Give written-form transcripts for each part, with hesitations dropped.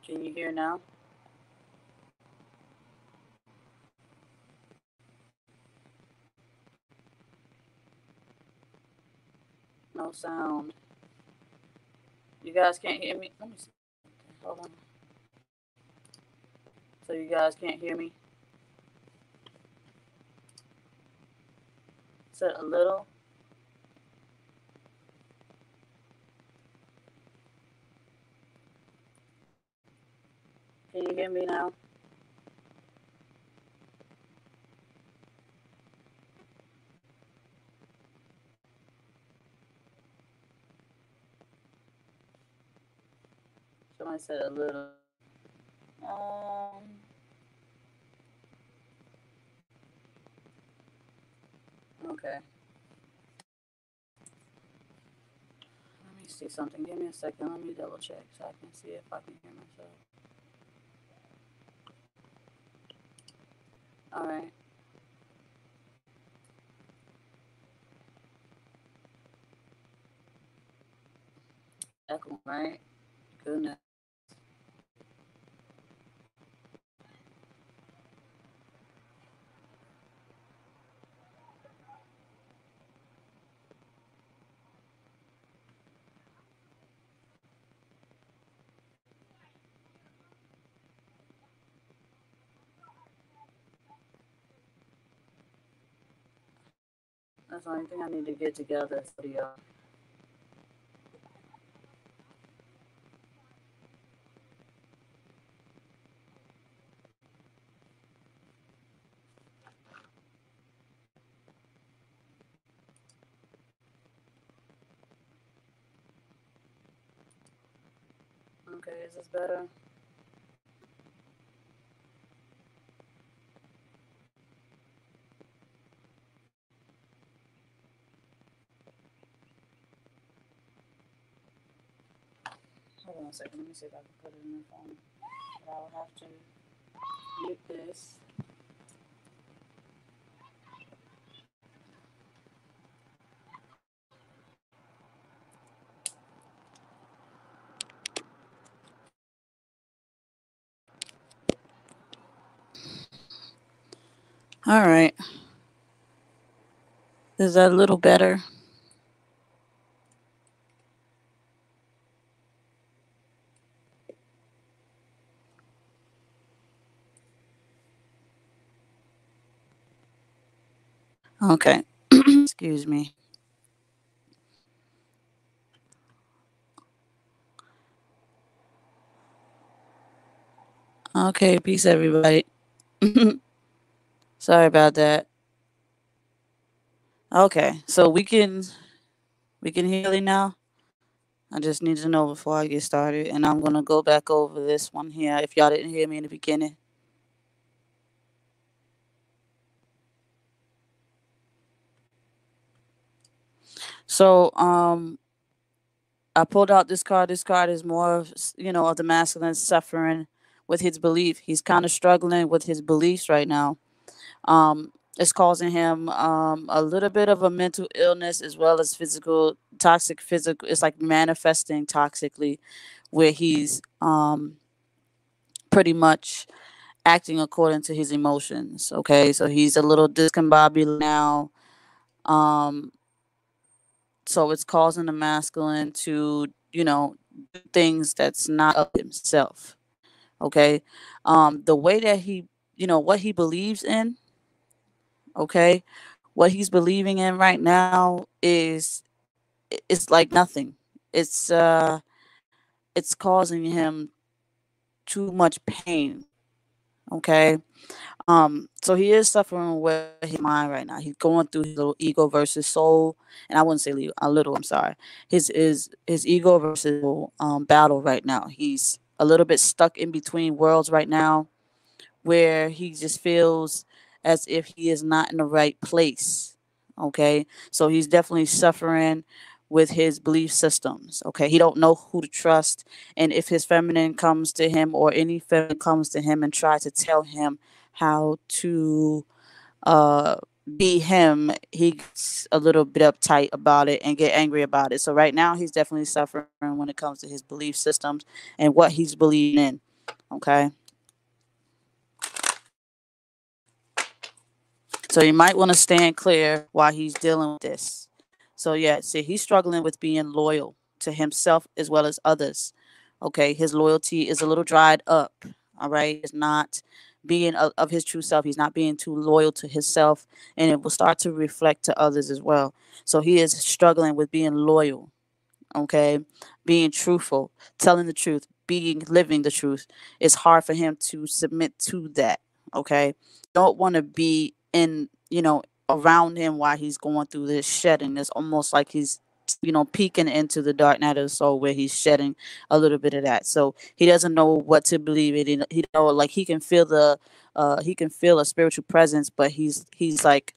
Can you hear now? No sound. You guys can't hear me? Let me see. Hold on. So you guys can't hear me? Said a little. Can you hear me now? Somebody said a little. Okay. Let me see something. Give me a second. Let me double check so I can see if I can hear myself. All right. Echo, right? Goodness. That's the only thing I need to get together for y'all. Okay, is this better? Hold on a second. Let me see if I can put it in the phone. But I'll have to mute this. All right. Is that a little better? Okay. Excuse me. Okay, peace, everybody. Sorry about that. Okay, so we can hear you now. I just need to know before I get started, and I'm gonna go back over this one here. If y'all didn't hear me in the beginning, so I pulled out this card. This card is more of of the masculine suffering with his belief. He's kind of struggling with his beliefs right now. It's causing him a little bit of a mental illness as well as toxic physical. It's like manifesting toxically, where he's pretty much acting according to his emotions. Okay, so he's a little discombobulated now. Um, so it's causing the masculine to do things that's not of himself. Okay, the way that he what he believes in. Okay, what he's believing in right now is it's like nothing. It's causing him too much pain. Okay. So he is suffering with his mind right now. He's going through his little ego versus soul, and I wouldn't say a little. I'm sorry. His ego versus soul, battle right now. He's a little bit stuck in between worlds right now, where he just feels as if he is not in the right place. Okay, so he's definitely suffering with his belief systems. Okay, he don't know who to trust, and if his feminine comes to him or any feminine comes to him and try to tell him how to uh be him, he gets a little bit uptight about it and get angry about it. So right now he's definitely suffering when it comes to his belief systems and what he's believing in. Okay. So you might want to stand clear while he's dealing with this. So yeah, see, he's struggling with being loyal to himself as well as others. Okay, his loyalty is a little dried up. All right, it's not being of his true self. He's not being too loyal to himself, and it will start to reflect to others as well. So he is struggling with being loyal. Okay, being truthful, telling the truth, being living the truth. It's hard for him to submit to that. Okay, don't want to be in, around him while he's going through this shedding. It's almost like he's, peeking into the dark night of the soul where he's shedding a little bit of that. So he doesn't know what to believe in. He like he can feel a spiritual presence, but he's like,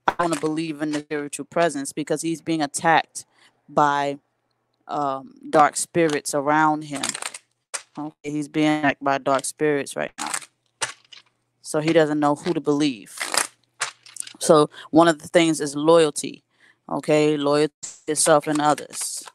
I want to believe in the spiritual presence because he's being attacked by dark spirits around him. Okay, he's being attacked by dark spirits right now. So he doesn't know who to believe. So one of the things is loyalty. Okay, loyalty to yourself and others.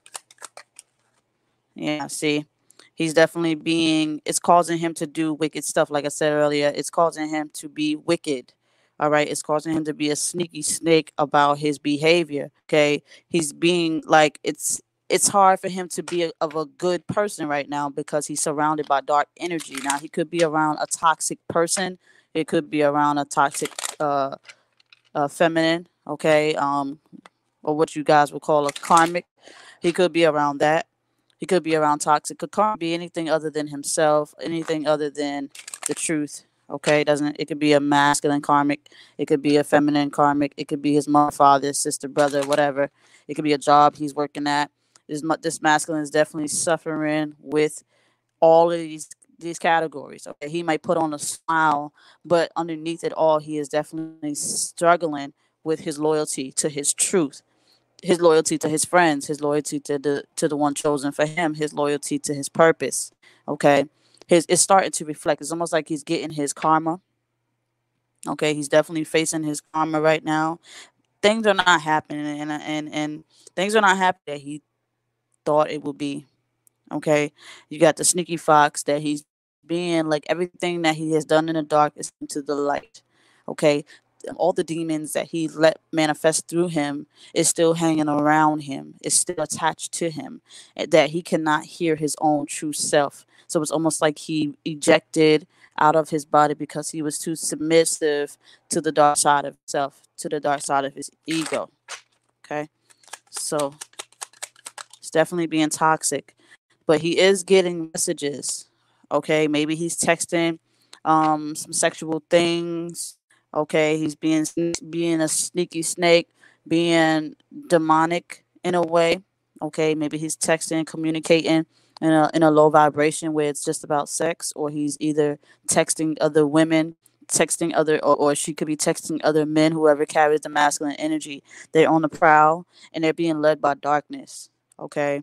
Yeah, see, he's definitely it's causing him to do wicked stuff. Like I said earlier, it's causing him to be wicked. All right, it's causing him to be a sneaky snake about his behavior. Okay, he's being like, it's hard for him to be of a good person right now because he's surrounded by dark energy. Now he could be around a toxic person. It could be around a toxic feminine. Okay, or what you guys would call a karmic. He could be around that. He could be around toxic. Could karma be anything other than himself, anything other than the truth. Okay, doesn't it? Could be a masculine karmic. It could be a feminine karmic. It could be his mother, father, sister, brother, whatever. It could be a job he's working at. This masculine is definitely suffering with all of these categories. Okay, he might put on a smile, but underneath it all, he is definitely struggling with his loyalty to his truth, his loyalty to his friends, his loyalty to the one chosen for him, his loyalty to his purpose. Okay, it's starting to reflect. It's almost like he's getting his karma. Okay, he's definitely facing his karma right now. Things are not happening, and things are not happening that he thought it would be. Okay, you got the sneaky fox that he's being like, everything that he has done in the dark is into the light. Okay, all the demons that he let manifest through him is still hanging around him, is still attached to him, that he cannot hear his own true self. So it's almost like he ejected out of his body because he was too submissive to the dark side of himself, to the dark side of his ego. Okay, so it's definitely being toxic, but he is getting messages. Okay, maybe he's texting some sexual things. Okay, he's being a sneaky snake, being demonic in a way. Okay, maybe he's texting, communicating in a low vibration where it's just about sex, or he's either texting other women, texting or she could be texting other men, whoever carries the masculine energy. They're on the prowl and they're being led by darkness. Okay,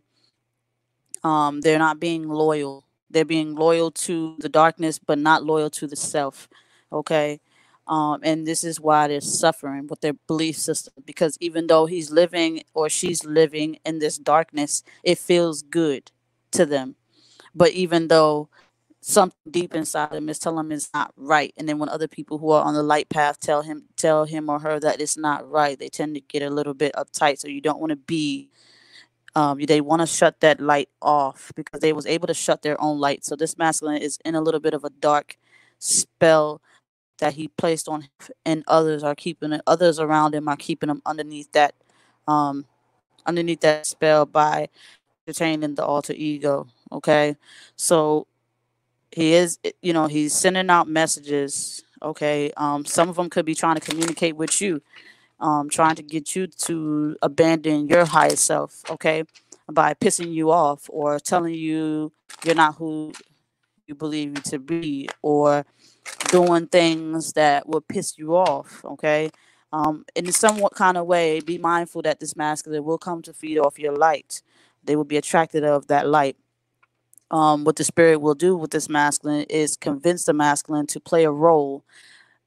they're not being loyal. They're being loyal to the darkness, but not loyal to the self. Okay. And this is why they're suffering with their belief system, because even though he's living or she's living in this darkness, it feels good to them. But even though something deep inside them is telling him it's not right, and then when other people who are on the light path tell him or her that it's not right, they tend to get a little bit uptight. So you don't want to be, they want to shut that light off because they was able to shut their own light. So this masculine is in a little bit of a dark spell that he placed on him, and others around him are keeping him um underneath that spell by retaining the alter ego. Okay, so he is, he's sending out messages. Okay, some of them could be trying to communicate with you, trying to get you to abandon your higher self, okay, by pissing you off or telling you you're not who you believe you to be, or doing things that will piss you off, okay. In somewhat kind of way, be mindful that this masculine will come to feed off your light. They will be attracted of that light. What the spirit will do with this masculine is convince the masculine to play a role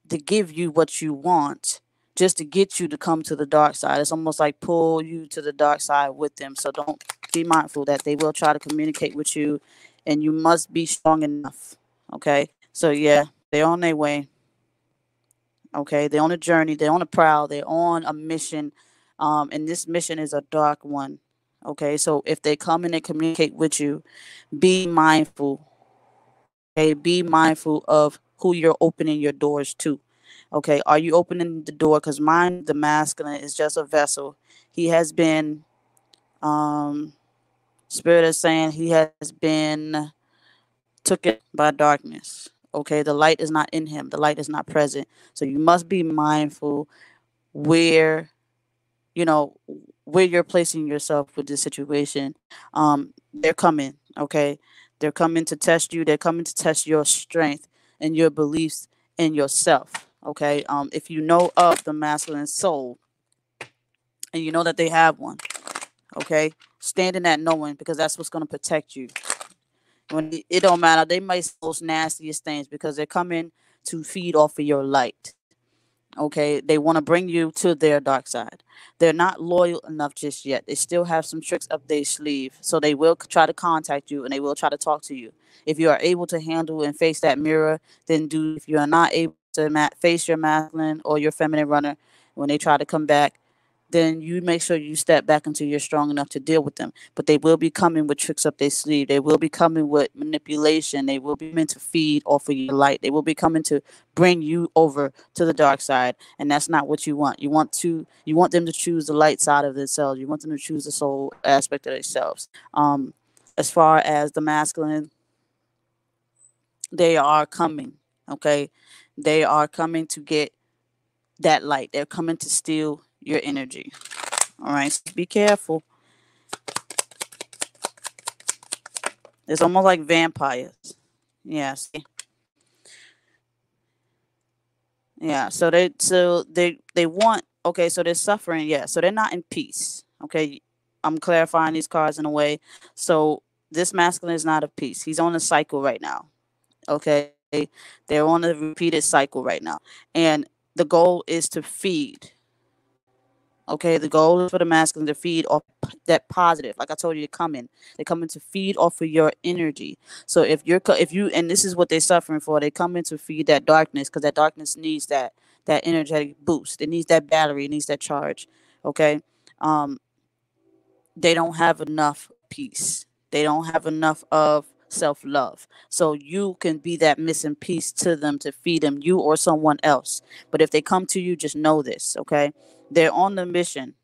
to give you what you want, just to get you to come to the dark side. It's almost like pull you to the dark side with them. So don't, be mindful that they will try to communicate with you, and you must be strong enough. Okay. So yeah, they're on their way. Okay. They're on a journey. They're on a prowl. They're on a mission. And this mission is a dark one. Okay. So if they come and they communicate with you, be mindful. Okay. Be mindful of who you're opening your doors to. Okay. Are you opening the door? Because mine, the masculine, is just a vessel. He has been, um, Spirit is saying he has been taken by darkness. Okay. The light is not in him, the light is not present. So you must be mindful where, you know, where you're placing yourself with this situation. They're coming. Okay. They're coming to test you. They're coming to test your strength and your beliefs in yourself. Okay. If you know of the masculine soul and you know that they have one, okay, stand in that knowing, because that's what's going to protect you. When it don't matter, they might say those nastiest things because they're coming to feed off of your light. Okay, they want to bring you to their dark side. They're not loyal enough just yet. They still have some tricks up their sleeve, so they will try to contact you and they will try to talk to you. If you are able to handle and face that mirror, then do. If you are not able to face your masculine or your feminine runner when they try to come back, then you make sure you step back until you're strong enough to deal with them. But they will be coming with tricks up their sleeve. They will be coming with manipulation. They will be meant to feed off of your light. They will be coming to bring you over to the dark side, and that's not what you want. You want them to choose the light side of themselves. You want them to choose the soul aspect of themselves. As far as the masculine, they are coming. Okay, they are coming to get that light. They're coming to steal your energy. All right, so be careful. It's almost like vampires. Yes. Yeah. So they want, okay, so they're suffering, yeah. So they're not in peace. Okay. I'm clarifying these cards in a way. So this masculine is not of peace. He's on a cycle right now. Okay. They're on a repeated cycle right now. And the goal is to feed. Okay, the goal is for the masculine to feed off that positive. Like I told you, they're coming to feed off of your energy. So if you, and this is what they're suffering for, they come in to feed that darkness, because that darkness needs that energetic boost. It needs that battery. It needs that charge. Okay, um, they don't have enough peace. They don't have enough of self love. So you can be that missing piece to them to feed them, you or someone else. But if they come to you, just know this. Okay, they're on the mission.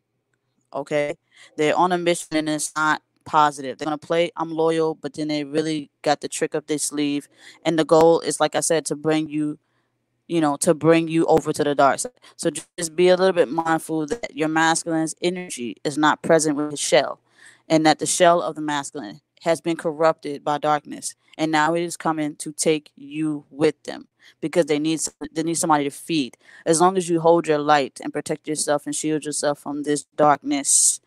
Okay, they're on a mission and it's not positive. They're gonna play I'm loyal, but then they really got the trick up their sleeve, and the goal is, like I said, to bring you, to bring you over to the dark side. So just be a little bit mindful that your masculine's energy is not present with his shell, and that the shell of the masculine has been corrupted by darkness, and now it is coming to take you with them, because they need somebody to feed. As long as you hold your light and protect yourself and shield yourself from this darkness,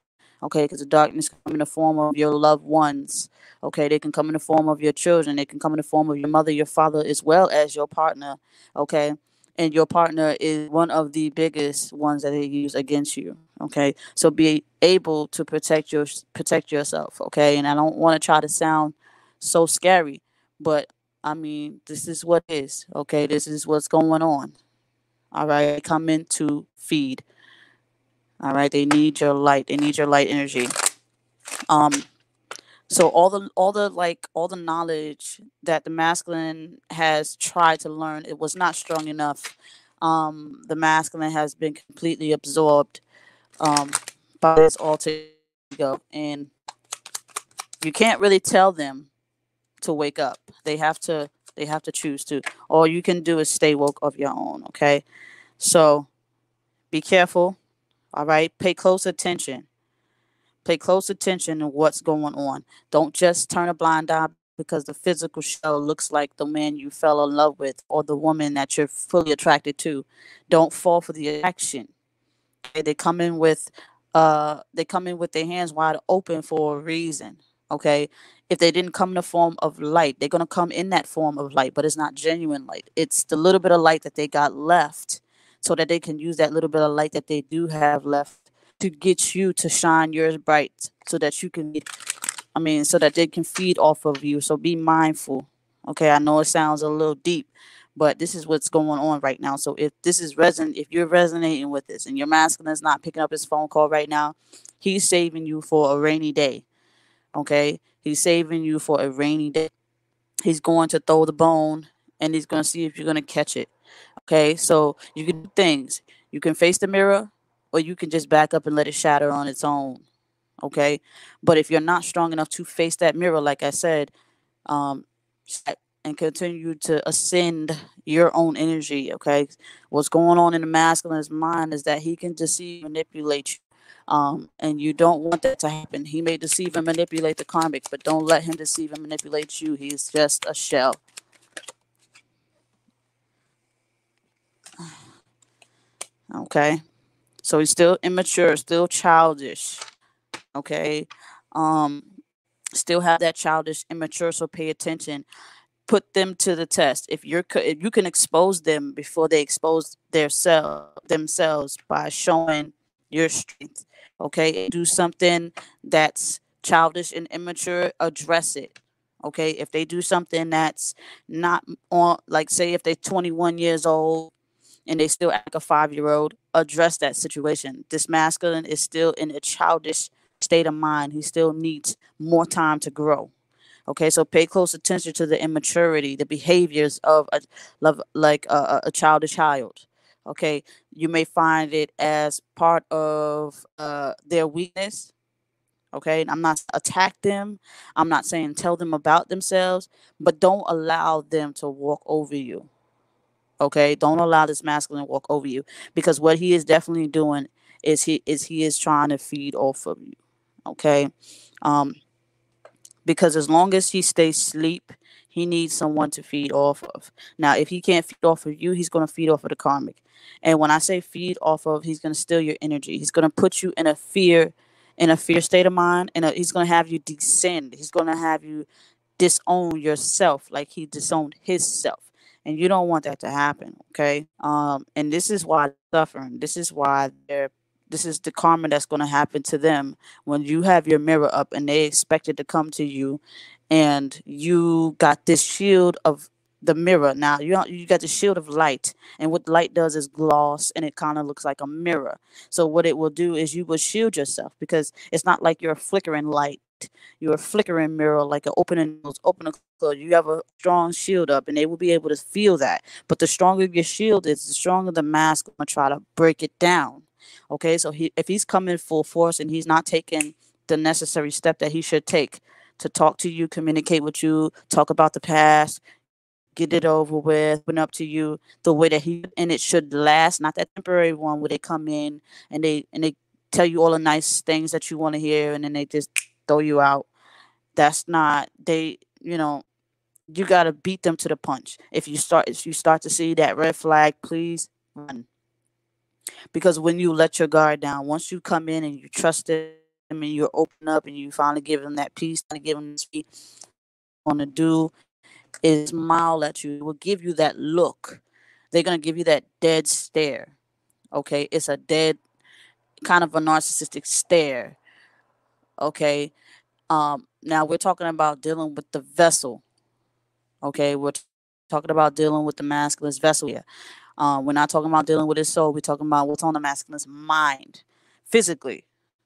okay, because the darkness can come in the form of your loved ones. Okay, they can come in the form of your children. They can come in the form of your mother, your father, as well as your partner. Okay, and your partner is one of the biggest ones that they use against you. Okay, so be able to protect yourself. Okay, and I don't want to try to sound so scary, but I mean, this is what is. Okay, this is what's going on. All right, come in to feed. All right, they need your light. They need your light energy. Um, so all the knowledge that the masculine has tried to learn, it was not strong enough. The masculine has been completely absorbed um, by this alter ego, and you can't really tell them to wake up. They have to choose to. All you can do is stay woke of your own. Okay, so be careful. All right, pay close attention. Pay close attention to what's going on. Don't just turn a blind eye because the physical shell looks like the man you fell in love with or the woman that you're fully attracted to. Don't fall for the attraction. Okay? They come in with their hands wide open for a reason. Okay. If they didn't come in the form of light, they're gonna come in that form of light, but it's not genuine light. It's the little bit of light that they got left, so that they can use that little bit of light that they do have left to get you to shine yours bright, so that you can so that they can feed off of you. So be mindful. Okay, I know it sounds a little deep, but this is what's going on right now. So if you're resonating with this and your masculine is not picking up his phone call right now, he's saving you for a rainy day. Okay, he's saving you for a rainy day. He's going to throw the bone and he's going to see if you're going to catch it. Okay, so you can do things. You can face the mirror or you can just back up and let it shatter on its own. Okay, but if you're not strong enough to face that mirror, like I said, um, and continue to ascend your own energy. Okay, what's going on in the masculine's mind is that he can deceive, manipulate you. And you don't want that to happen. He may deceive and manipulate the karmic, but don't let him deceive and manipulate you. He's just a shell. Okay, so he's still immature, still childish. Okay, um, still have that childish, immature. So pay attention. Put them to the test. If you can expose them before they expose themselves by showing your strength. Okay, do something that's childish and immature, address it. Okay, if they do something that's not on, like say if they're 21 years old and they still act like a 5-year old, address that situation. This masculine is still in a childish state of mind. He still needs more time to grow. Okay, so pay close attention to the immaturity, the behaviors of a childish child. Okay, you may find it as part of their weakness. Okay, I'm not attack them. I'm not saying tell them about themselves, but don't allow them to walk over you. Okay, don't allow this masculine to walk over you because what he is definitely doing is he is trying to feed off of you. Okay, um, because as long as he stays asleep, he needs someone to feed off of. Now, if he can't feed off of you, he's going to feed off of the karmic. And when I say feed off of, he's going to steal your energy. He's going to put you in a fear state of mind, and he's going to have you descend. He's going to have you disown yourself like he disowned his self. And you don't want that to happen, okay? And this is why they're suffering. This is the karma that's going to happen to them when you have your mirror up and they expect it to come to you, and you got this shield of the mirror. Now you got the shield of light, and what light does is gloss, and it kind of looks like a mirror. So what it will do is you will shield yourself because it's not like you're a flickering light. You're a flickering mirror, like an open and close, open and close. You have a strong shield up, and they will be able to feel that. But the stronger your shield is, the stronger the mask will try to break it down. Okay, so if he's coming full force and he's not taking the necessary step that he should take to talk to you, communicate with you, talk about the past, get it over with, open up to you the way that and it should last, not that temporary one where they come in and they tell you all the nice things that you want to hear and then they just throw you out. That's not they. You got to beat them to the punch. If you start to see that red flag, please run. Because when you let your guard down, once you come in and you trust them and you open up and you finally give them that peace, finally give them this peace, want to do is smile at you. It will give you that look. They're gonna give you that dead stare. Okay, it's a dead kind of a narcissistic stare. Okay. Now we're talking about dealing with the vessel. Okay, we're talking about dealing with the masculine's vessel here. We're not talking about dealing with his soul. We're talking about what's on the masculine's mind, physically.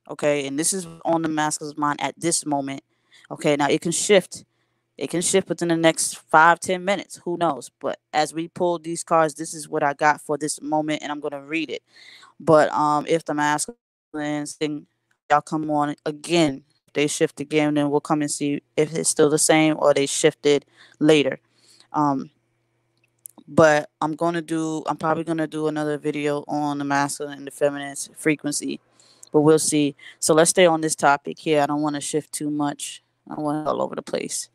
Okay, and this is on the masculine's mind at this moment. Okay, now it can shift. It can shift within the next 5-10 minutes. Who knows? But as we pull these cards, this is what I got for this moment, and I'm gonna read it. But if the masculine thing, y'all come on again. If they shift again, then we'll come and see if it's still the same or they shifted later. Um, but I'm probably gonna do another video on the masculine and the feminine frequency, but we'll see. So let's stay on this topic here. I don't want to shift too much. I don't want it all over the place.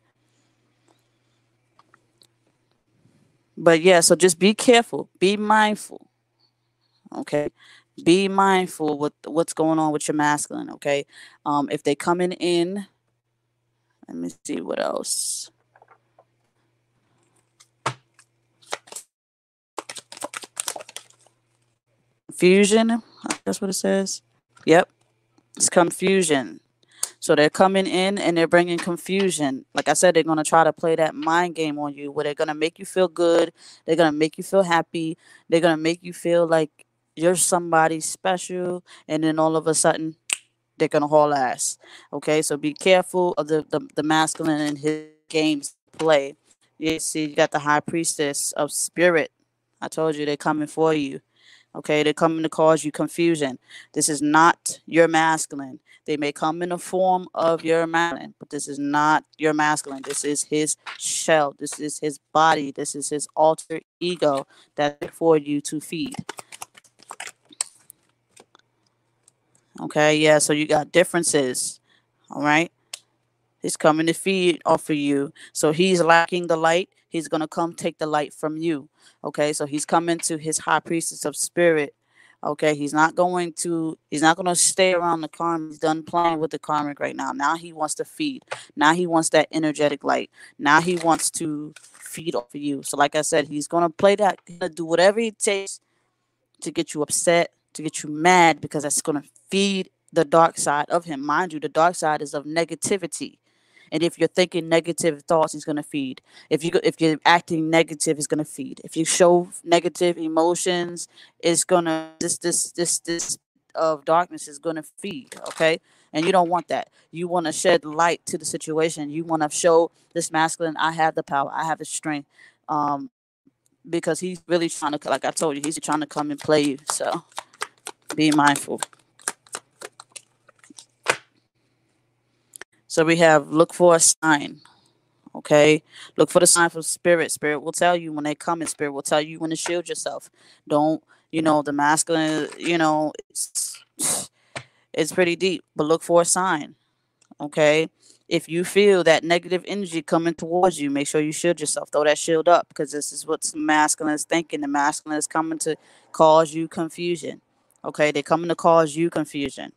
But yeah, so just be careful, be mindful. Okay, be mindful with what's going on with your masculine. Okay, if they coming in, let me see what else. Confusion. That's what it says. Yep, it's confusion. So they're coming in and they're bringing confusion. Like I said, they're going to try to play that mind game on you where they're going to make you feel good. They're going to make you feel happy. They're going to make you feel like you're somebody special. And then all of a sudden, they're going to haul ass. Okay, so be careful of the masculine and his games play. You see, you got the high priestess of spirit. I told you they're coming for you. Okay, they're coming to cause you confusion. This is not your masculine. They may come in the form of your masculine, but this is not your masculine. This is his shell. This is his body. This is his alter ego that's for you to feed. Okay, yeah, so you got differences. All right. He's coming to feed off of you. So he's lacking the light. He's going to come take the light from you. Okay. So he's coming to his high priestess of spirit. Okay. He's not going to stay around the karmic. He's done playing with the karmic right now. Now he wants to feed. Now he wants that energetic light. Now he wants to feed off of you. So like I said, he's going to play that. He's going to do whatever it takes to get you upset, to get you mad, because that's going to feed the dark side of him. Mind you, the dark side is of negativity. And if you're thinking negative thoughts, he's gonna feed. If you're acting negative, he's gonna feed. If you show negative emotions, it's gonna this of darkness is gonna feed. Okay, and you don't want that. You want to shed light to the situation. You want to show this masculine, I have the power, I have the strength. Because he's really trying to, like I told you, he's trying to come and play you. So be mindful. So we have look for a sign. Okay, look for the sign from spirit. Spirit will tell you when they come, and spirit will tell you when to shield yourself. Don't, the masculine, it's pretty deep, but look for a sign. Okay, if you feel that negative energy coming towards you, make sure you shield yourself. Throw that shield up, because this is what the masculine is thinking. The masculine is coming to cause you confusion. Okay, they're coming to cause you confusion.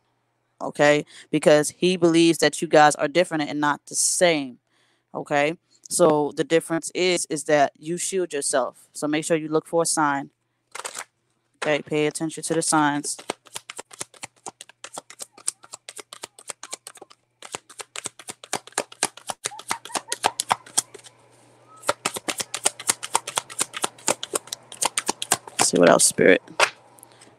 Okay, because he believes that you guys are different and not the same. Okay, so the difference is that you shield yourself. So make sure you look for a sign. Okay, pay attention to the signs. Let's see what else, spirit.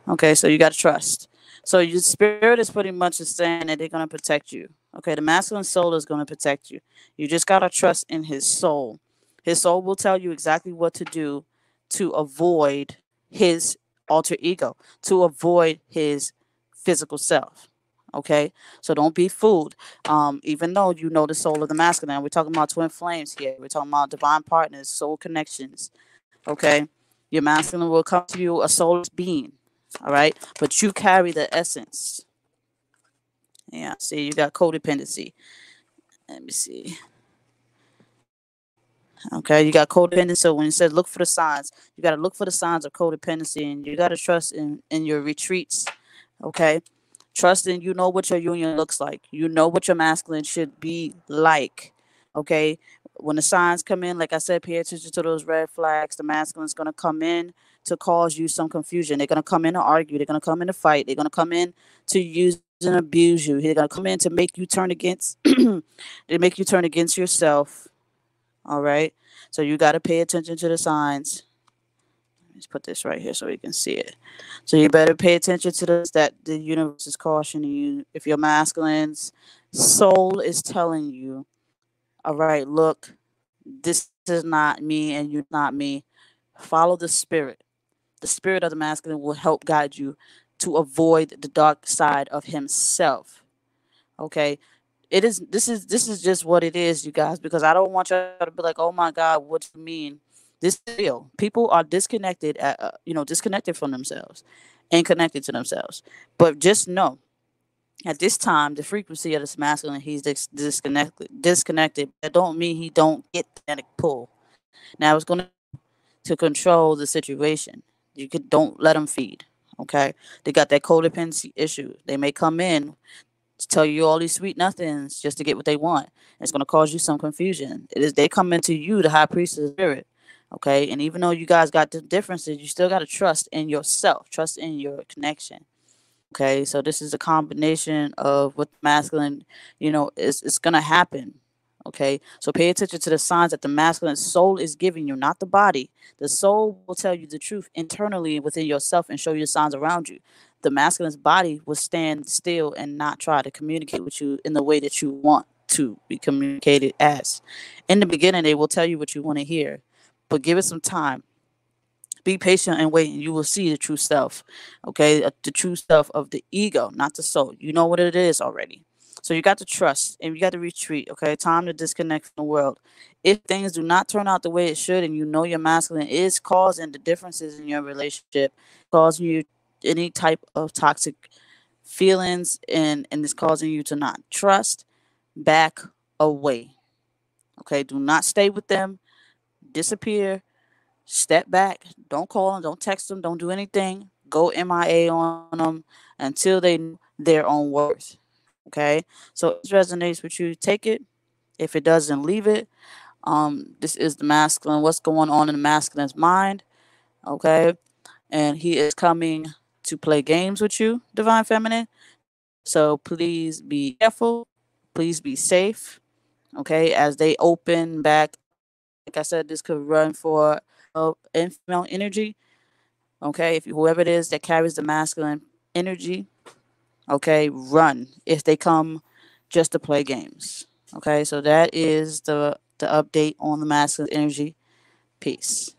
Okay, so you got to trust. So your spirit is pretty much saying that they're going to protect you. Okay, the masculine soul is going to protect you. You just got to trust in his soul. His soul will tell you exactly what to do to avoid his alter ego, to avoid his physical self. Okay, so don't be fooled. Even though you know the soul of the masculine, we're talking about twin flames here. We're talking about divine partners, soul connections. Okay, your masculine will come to you a soulless being. All right, but you carry the essence. Yeah, see, you got codependency. Let me see. Okay, you got codependency. So when it says look for the signs, you got to look for the signs of codependency, and you got to trust in your retreats. Okay, trust in, you know what your union looks like. You know what your masculine should be like. Okay, when the signs come in, like I said, pay attention to those red flags. The masculine's going to come in to cause you some confusion. They're going to come in to argue. They're going to come in to fight. They're going to come in to use and abuse you. They're going to come in to make you turn against they make you turn against yourself. All right, so you got to pay attention to the signs. Let's put this right here so you can see it. So you better pay attention to this, that the universe is cautioning you. If your masculine's soul is telling you, all right, look, this is not me and you're not me. Follow the spirit. The spirit of the masculine will help guide you to avoid the dark side of himself. Okay. This is just what it is, you guys, because I don't want y'all to be like, oh my God, what do you mean? This is real. People are disconnected disconnected from themselves and connected to themselves. But just know, at this time, the frequency of this masculine, he's disconnected. That don't mean he don't get the magnetic pull. Now it's going to control the situation. Don't let them feed. Okay, they got that codependency issue. They may come in to tell you all these sweet nothings just to get what they want. It's going to cause you some confusion. It is they come into you, the high priest of the spirit. Okay, and even though you guys got the differences, you still got to trust in yourself, trust in your connection. Okay, so this is a combination of what the masculine, is gonna happen. Okay, so pay attention to the signs that the masculine soul is giving you, not the body. The soul will tell you the truth internally within yourself and show you the signs around you. The masculine's body will stand still and not try to communicate with you in the way that you want to be communicated as. In the beginning, they will tell you what you want to hear, but give it some time. Be patient and wait, and you will see the true self. Okay, the true self of the ego, not the soul. You know what it is already. So you got to trust and you got to retreat. Okay, time to disconnect from the world. If things do not turn out the way it should, and you know your masculine is causing the differences in your relationship, causing you any type of toxic feelings, and it's causing you to not trust, back away. Okay, do not stay with them. Disappear. Step back. Don't call them. Don't text them. Don't do anything. Go MIA on them until they know their own worth. Okay. So if this resonates with you, take it. If it doesn't, leave it. This is the masculine. What's going on in the masculine's mind? Okay. And he is coming to play games with you, divine feminine. So please be careful. Please be safe. Okay. As they open back up, like I said, this could run for and female energy. Okay, if whoever it is that carries the masculine energy, okay, run if they come just to play games. Okay, so that is the update on the masculine energy. Peace.